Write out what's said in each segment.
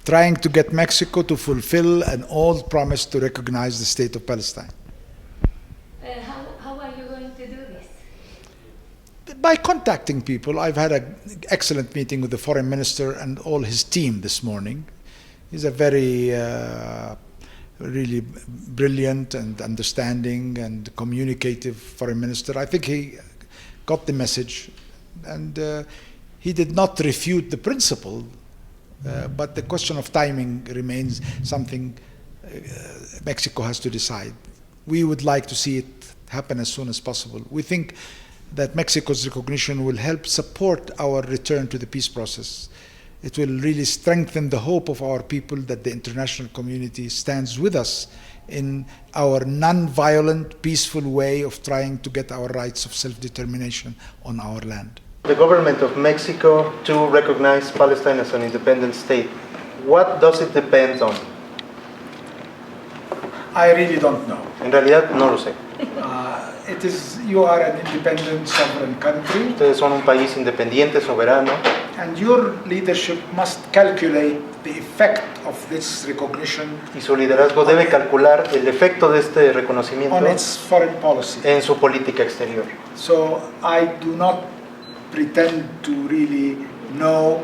trying to get Mexico to fulfill an old promise to recognize the state of Palestine. How are you going to do this? By contacting people. I've had an excellent meeting with the foreign minister and all his team this morning. He's a very really brilliant and understanding and communicative foreign minister. I think he got the message, and he did not refute the principle, but the question of timing remains something Mexico has to decide. We would like to see it happen as soon as possible. We think that Mexico's recognition will help support our return to the peace process. It will really strengthen the hope of our people that the international community stands with us in our non-violent, peaceful way of trying to get our rights of self-determination on our land. The government of Mexico to recognize Palestine as an independent state. What does it depend on? I really don't know. En realidad no lo sé. You are an independent, sovereign country. Ustedes son un país independiente, soberano. And your leadership must calculate the effect of this recognition Y su liderazgo debe calcular el efecto de este reconocimiento on its foreign policy. en su política exterior. So I do not pretend to really know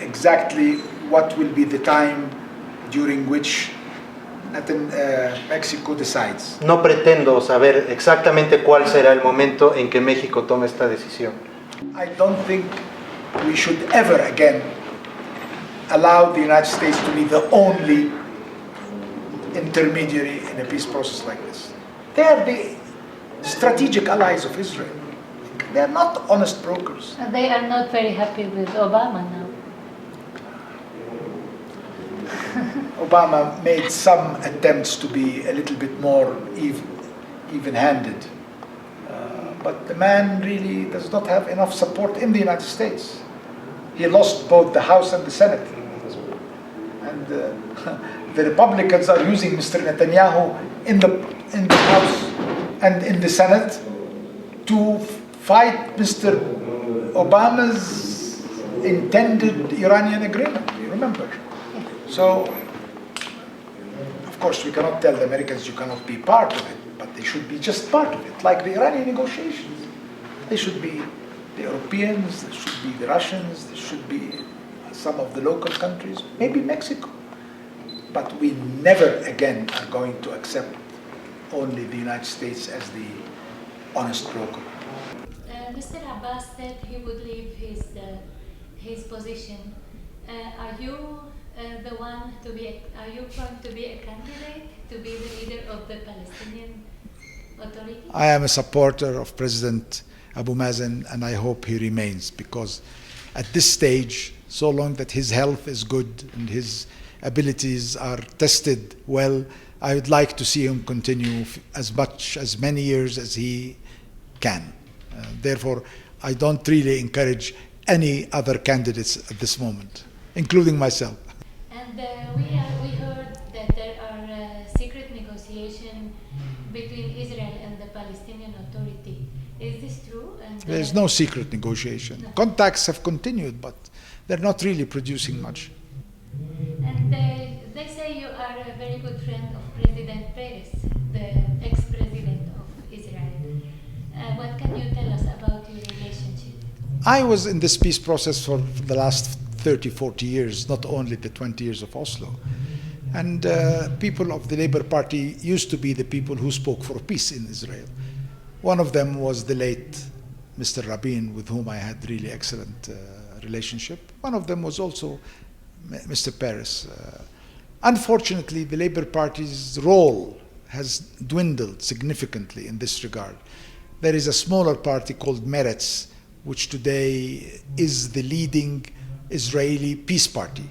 exactly what will be the time during which Mexico decides. No pretendo saber exactamente cuál será el momento en que México tome esta decisión. I don't think we should ever again allow the United States to be the only intermediary in a peace process like this. They are the strategic allies of Israel. They are not honest brokers. They are not very happy with Obama now. Obama made some attempts to be a little bit more even-handed. But the man really does not have enough support in the United States. He lost both the House and the Senate. And the Republicans are using Mr. Netanyahu in the House and in the Senate to fight Mr. Obama's intended Iranian agreement, you remember? So, of course, we cannot tell the Americans you cannot be part of it, but they should be just part of it, like the Iranian negotiations. They should be the Europeans, there should be the Russians, there should be some of the local countries, maybe Mexico. But we never again are going to accept only the United States as the honest broker. Mr. Abbas said he would leave his position. Are you are you going to be a candidate to be the leader of the Palestinian Authority? I am a supporter of President Abu Mazen, and I hope he remains, because at this stage, so long that his health is good and his abilities are tested well, I would like to see him continue as many years as he can. Therefore, I don't really encourage any other candidates at this moment, including myself. And we heard that there are secret negotiations between Israel and the Palestinian Authority. Is this true? And There is no secret negotiation. No. Contacts have continued, but they're not really producing much. And they say you are a very good friend of President Peres, the ex-president of Israel. What can you tell us about your relationship? I was in this peace process for the last 30, 40 years, not only the 20 years of Oslo. And people of the Labour Party used to be the people who spoke for peace in Israel. One of them was the late Mr. Rabin, with whom I had really excellent relationship. One of them was also Mr. Peres. Unfortunately, the Labour Party's role has dwindled significantly in this regard. There is a smaller party called Meretz, which today is the leading Israeli peace party.